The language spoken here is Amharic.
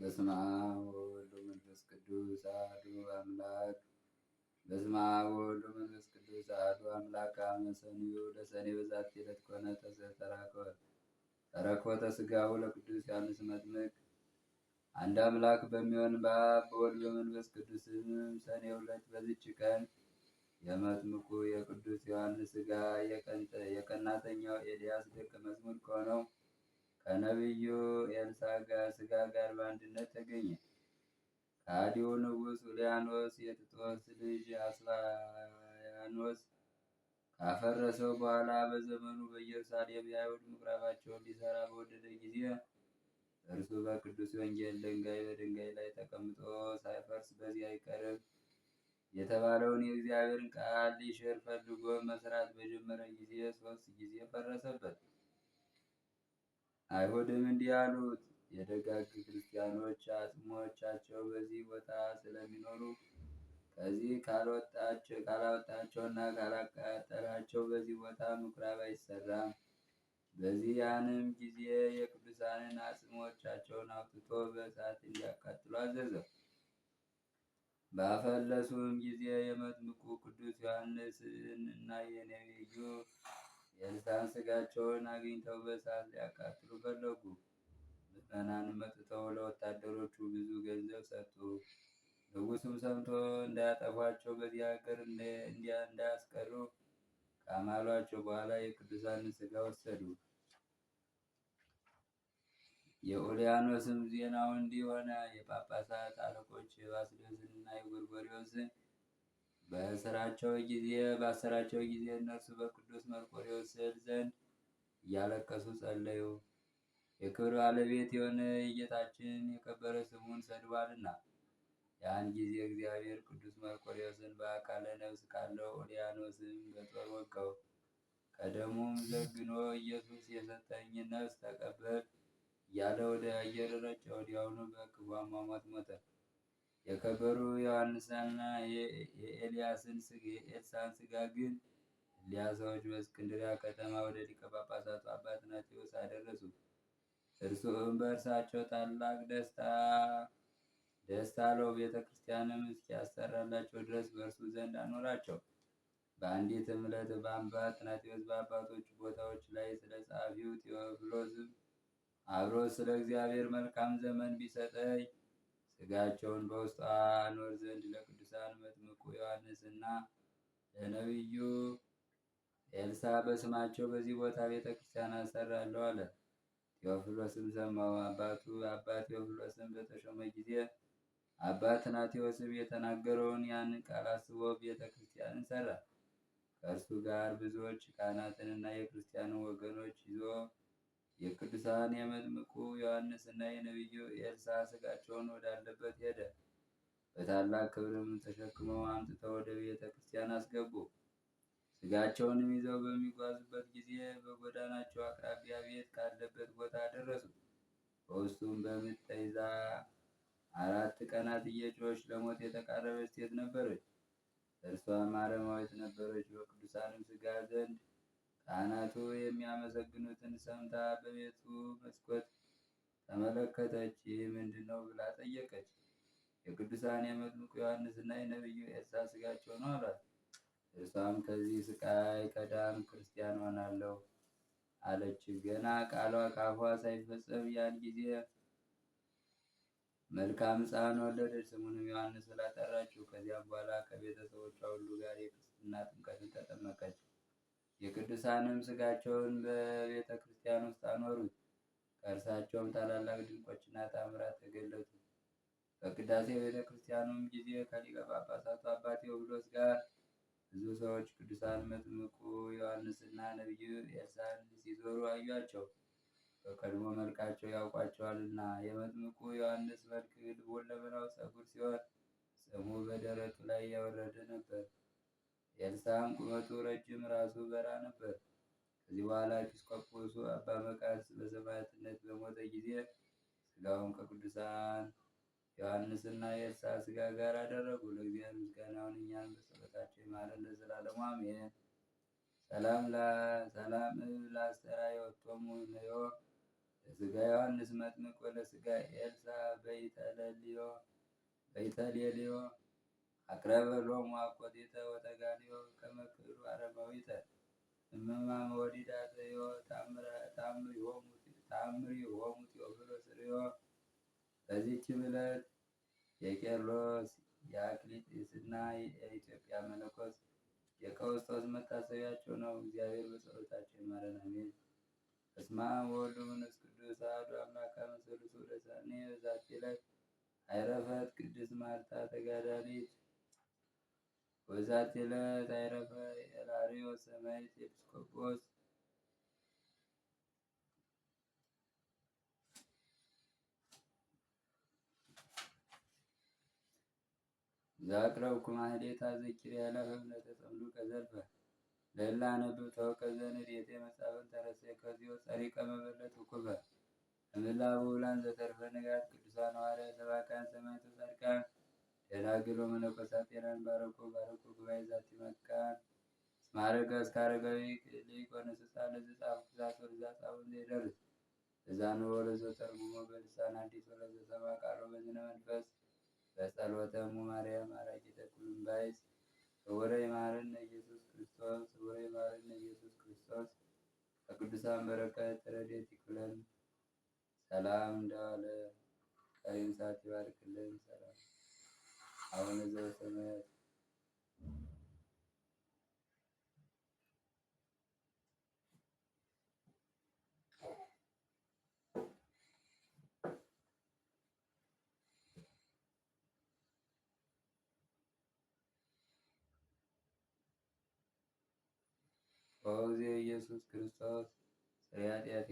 በስመ አብ ወወልድ ወመንፈስ ቅዱስ አሐዱ አምላክ። በስመ አብ ወወልድ ወመንፈስ ቅዱስ አሐዱ አምላክ። አመ ሰንዩ ለሰኔ በዛቲ ዕለት ኮነ ተረክቦተ ሥጋሁ ለቅዱስ ዮሐንስ መጥምቅ። አንድ አምላክ በሚሆን በአብ በወልድ በመንፈስ ቅዱስም ሰኔ 2 በዚች ቀን የመጥምቁ የቅዱስ ዮሐንስ ሥጋ የቀናተኛው ኤልያስ ደቀ መዝሙር ከሆነው ከነቢዩ ኤልሳዕ ሥጋ ጋር በአንድነት ተገኘ። ከሃዲው ንጉሥ ኡልያኖስ የጥጦስ ልጅ አስፋንያኖስ ካፈረሰው በኋላ በዘመኑ በኢየሩሳሌም የአይሁድ ምኩራባቸውን ሊሰራ በወደደ ጊዜ እርሱ በቅዱስ ወንጌል ድንጋይ በድንጋይ ላይ ተቀምጦ ሳይፈርስ በዚህ አይቀርም የተባለውን የእግዚአብሔርን ቃል ሊሽር ፈልጎ መስራት በጀመረ ጊዜ 3 ጊዜ ፈረሰበት። አይሁድም እንዲህ አሉት፣ የደጋግ ክርስቲያኖች አጽሞቻቸው በዚህ ቦታ ስለሚኖሩ ከዚህ ካላወጣቸውና ካላቃጠላቸው በዚህ ቦታ ምኩራብ አይሰራም። በዚያንም ጊዜ የቅዱሳንን አጽሞቻቸውን አውጥቶ በእሳት እንዲያቃጥሉ አዘዘው። ባፈለሱም ጊዜ የመጥምቁ ቅዱስ ዮሐንስን እና የነቢዩ የኤልሳዕን ሥጋቸውን አግኝተው በእሳት ሊያቃጥሉ ፈለጉ። ምዕመናንም መጥተው ለወታደሮቹ ብዙ ገንዘብ ሰጡ። ንጉሡም ሰምቶ እንዳያጠፏቸው በዚህ ሀገር እንዳያስቀሩ ካማሏቸው በኋላ የቅዱሳንን ሥጋ ወሰዱ። የኡልያኖስም ዜናው እንዲህ ሆነ። የጳጳሳት አለቆች የባስልዮስንና የጎርጎርዮስን ባሰራቸው ጊዜ እነርሱ በቅዱስ መርቆሬዎስ ስዕል ዘንድ እያለቀሱ ጸለዩ። የክብር ባለቤት የሆነ የጌታችን የከበረ ስሙን ሰድቧልና። ያን ጊዜ እግዚአብሔር ቅዱስ መርቆሬዎስን በአካለ ነፍስ ካለው ኡልያኖስም በጦር ወጋው። ከደሙም ዘግኖ ኢየሱስ የሰጠኝን ነፍስ ተቀበል እያለ ወደ አየር ረጨ። ወዲያውኑ በክፉ አሟሟት ሞተ። የከበሩ ዮሐንስና የኤልሳዕን ሥጋ ግን እሊያ ሰዎች በእስክንድርያ ከተማ ወደ ሊቀ ጳጳሳቱ አባ ትናቴዎስ አደረሱ። እርሱም በእርሳቸው ታላቅ ደስታ አለው። ቤተ ክርስቲያንም እስኪያሰራላቸው ድረስ በእርሱ ዘንድ አኖራቸው። በአንዲትም ዕለት በአባ ትናቴዎስ በአባቶቹ ቦታዎች ላይ ስለ ጸሐፊው ቴዎፍሎስም አብሮ ስለ እግዚአብሔር መልካም ዘመን ቢሰጠኝ ሥጋቸውን በውስጧ አኖር ዘንድ ለቅዱሳን መጥምቁ ዮሐንስና ለነቢዩ ኤልሳዕ በስማቸው በዚህ ቦታ ቤተ ክርስቲያን አሰራለሁ አለ። ቴዎፍሎስም ሰማው። አባ ቴዎፍሎስም በተሾመ ጊዜ አባ ትናቴዎስም የተናገረውን ያንን ቃል አስቦ ቤተ ክርስቲያንን ሰራ። ከእርሱ ጋር ብዙዎች ካህናትንና የክርስቲያንን ወገኖች ይዞ የቅዱሳን የመጥምቁ ዮሐንስና የነቢዩ ኤልሳዕ ሥጋቸውን ወዳለበት ሄደ። በታላቅ ክብርም ተሸክመው አምጥተው ወደ ቤተ ክርስቲያን አስገቡ። ሥጋቸውንም ይዘው በሚጓዙበት ጊዜ በጎዳናቸው አቅራቢያ ቤት ካለበት ቦታ ደረሱ። በውስጡም በምጥ ተይዛ 4 ቀናት እየጮኸች ለሞት የተቃረበች ሴት ነበረች። እርሷም አረማዊት ነበረች። በቅዱሳንም ሥጋ ዘንድ ካህናቱ የሚያመሰግኑትን ሰምታ በቤቱ መስኮት ተመለከተች። ይህ ምንድን ነው ብላ ጠየቀች። የቅዱሳን የመጥምቁ ዮሐንስና የነቢዩ ኤልሳዕ ሥጋቸው ነው አሏት። እርሷም ከዚህ ስቃይ ከዳን ክርስቲያን ሆናለሁ አለች። ገና ቃሏ ከአፏ ሳይፈጸም ያን ጊዜ መልካም ሕፃን ወለደች። ስሙንም ዮሐንስ ብላ ጠራችው። ከዚያም በኋላ ከቤተሰቦቿ ሁሉ ጋር የክርስትና ጥምቀትን ተጠመቀች። የቅዱሳንም ሥጋቸውን በቤተ ክርስቲያን ውስጥ አኖሩት። ከእርሳቸውም ታላላቅ ድንቆችና ተአምራት ተገለጡ። በቅዳሴ ቤተ ክርስቲያኑም ጊዜ ከሊቀ ጳጳሳቱ አባ ቴዎፍሎስ ጋር ብዙ ሰዎች ቅዱሳን መጥምቁ ዮሐንስና ነቢዩ ኤልሳዕን ሲዞሩ አዩአቸው፣ በቀድሞ መልካቸው ያውቋቸዋልና። የመጥምቁ ዮሐንስ መልክ ሁለመናው ፀጉር ሲሆን ፂሙ በደረቱ ላይ ያወረደ ነበር። ኤልሳዕም ቁመቱ ረጅም፣ ራሱ በራ ነበር። ከዚህ በኋላ ኤጲስቆጶሱ አባ መቃርስ በሰማዕትነት በሞተ ጊዜ ሥጋውን ከቅዱሳን ዮሐንስና የኤልሳዕ ሥጋ ጋር አደረጉ። ለእግዚአብሔር ምስጋና ይሁን፣ እኛን በጸሎታቸው ይማረን ለዘላለሙ አሜን። ሰላም ለአስተርአዮቶሙ ነዮ ለሥጋ ዮሐንስ መጥምቅ ወለሥጋ ኤልሳ በይተሌልዮ አቅረበ ሎሙ አኮቴተ ወተጋንዮ ከመ ክህዱ አረማዊተ እመማመ ወዲዳተዮ ተአምሪሆሙ ቴዎፍሎስ ርእዮ። በዚህችም ዕለት የቄርሎስ የአክሊጢስና የኢትዮጵያ መነኮስ የቀውስጦስ መታሰቢያቸው ነው። እግዚአብሔር በጸሎታቸው ይማረን አሜን። በስመ አብ ወወልድ ወመንፈስ ቅዱስ አሐዱ አምላክ አመ ሠሉሱ ለሰኔ በዛቲ ዕለት አይረፈት ቅድስት ማርታ ተጋዳሊት። በዛቲ ዕለት አይረፈ ኤላርዮስ ሰማዕት ኤጲስቆጶስ። ዘአቅረብኩ ማሕሌተ ዘኪርያ ለፈም ለተጸምዱከ ዘልፈ ለእለ አነብብ ተወከዘ ንዴቴ መጻሕፍት ተረሰይ ከዚዮ ጸሪቀ መበለት ውኩፈ እምእላቡ ውላን ዘተርፈ ነቢያት ቅዱሳን ሐዋርያት ሰባክያን ሰማዕታት ጻድቃን ደናግል ወመነኮሳት ጤናን ባረኮ ጉባኤ ዛቲ መካን እስመ ዐረገ እስከ አረጋዊ ሊቅ ወንስሳ ለዘጻፍኩ ዛሰር ዛጻፉን ዘይደርስ እዛንወ ለዘተርጉሞ በልሳን አዲስ ወለዘሰማ ቃሎ በዝነ መንፈስ በጸሎተሙ ማርያም አራቂተ ኩሉም ባይስ ስውረ ይማረነ ኢየሱስ ክርስቶስ ስውረ ይማረነ ኢየሱስ ክርስቶስ። ከቅዱሳን በረከት ረድኤት ይክፈለን። ሰላም እንደዋለ ቀሪም ሰዓት ይባርክልን። ሰላም አቡነ ዘበሰማያት ኦ ኢየሱስ ክርስቶስ ስሬ ኃጢአት